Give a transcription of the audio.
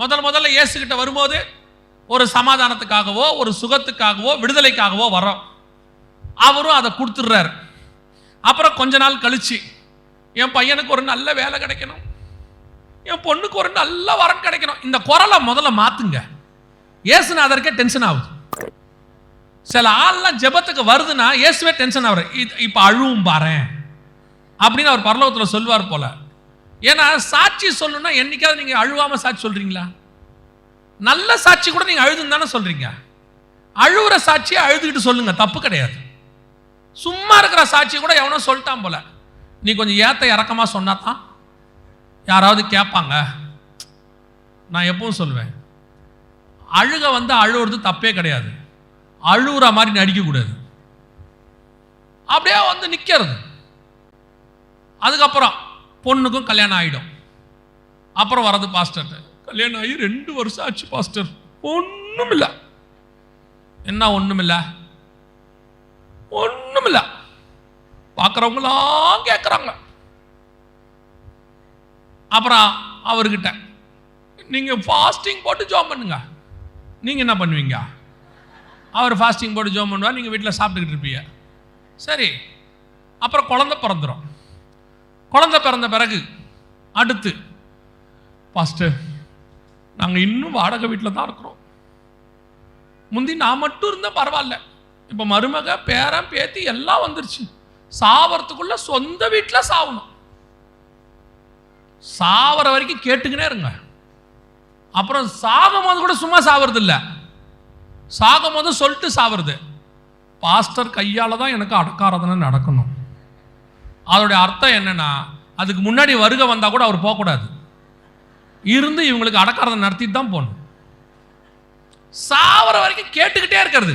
முதல்ல இயேசுகிட்ட வரும்போது ஒரு சமாதானத்துக்காகவோ ஒரு சுகத்துக்காகவோ விடுதலைக்காகவோ வரோம். அவரும் அதை கொடுத்துடுறாரு. அப்புறம் கொஞ்ச நாள் கழிச்சு என் பையனுக்கு ஒரு நல்ல வேலை கிடைக்கணும், என் பொண்ணுக்கு ஒரு நல்ல வரன் கிடைக்கணும், இந்த குரலை முதல்ல மாத்துங்க. இயேசுநாதருக்கே டென்ஷன் ஆகுது. சில ஆள்லாம் ஜெபத்துக்கு வருதுன்னா இயேசுவே டென்ஷன் ஆகுற. இப்ப அழுவும் பாறேன் அப்படின்னு அவர் பரலோகத்தில் சொல்வார் போல. ஏன்னா சாட்சி சொல்லணும்னா என்னைக்காவது நீங்க அழுவாம சாட்சி சொல்றீங்களா? நல்ல சாட்சி கூட நீங்க அழுதுன்னு தானே சொல்றீங்க. அழுவுற சாட்சியை அழுதுகிட்டு சொல்லுங்க, தப்பு கிடையாது. சும்மா இருக்கிற சாட்சி கூட எவனோ சொல்லிட்டான் போல, நீ கொஞ்சம் ஏத்த இறக்கமா சொன்னாதான் யாராவது கேட்பாங்க. நான் எப்பவும் சொல்லுவேன், அழுக வந்து அழுவுறது தப்பே கிடையாது, அழுவுற மாதிரி நடிக்க கூடாது. அப்படியே வந்து நிக்கிறது. அதுக்கப்புறம் பொண்ணுக்கும் கல்யாணம் ஆயிடும். அப்புறம் வரது பாஸ்டர், கல்யாணம் ஆகி 2 வருஷம் ஆச்சு பாஸ்டர், ஒண்ணுமில்ல. என்ன ஒண்ணுமில்ல? ஒண்ணுமில்ல. பார்க்குறவங்களாம் கேட்குறாங்க. அப்புறம் அவர்கிட்ட நீங்க ஃபாஸ்டிங் போட்டு ஜெபம் பண்ணுங்க. நீங்க என்ன பண்ணுவீங்க? அவர் ஃபாஸ்டிங் போட்டு ஜெபம் பண்ணுவார், நீங்க வீட்டில் சாப்பிட்டுக்கிட்டு இருப்பீங்க. சரி, அப்புறம் குழந்தை பிறந்துடும். குழந்தை பிறந்த பிறகு அடுத்து, பாஸ்டர் நாங்கள் இன்னும் வாடகை வீட்டில் தான் இருக்கிறோம். முந்தி நான் மட்டும் இருந்தால் பரவாயில்ல, இப்போ மருமக பேரன் பேத்தி எல்லாம் வந்துருச்சு. சாவறதுக்குள்ள சொந்த வீட்டில் சாவணும். சாவற வரைக்கும் கேட்டுக்கினே இருங்க. அப்புறம் சாகும் போது கூட சும்மா சாவறது இல்லை, சாகும் போது சொல்லிட்டு சாவறது. பாஸ்டர் கையால தான் எனக்கு அடக்காரதனை நடக்கணும். அதோடைய அர்த்தம் என்னன்னா, அதுக்கு முன்னாடி வருகை வந்தா கூட அவர் போகக்கூடாது, இருந்து இவங்களுக்கு அடக்காரதனை நடத்திட்டு தான் போகணும். சாவற வரைக்கும் கேட்டுக்கிட்டே இருக்கிறது.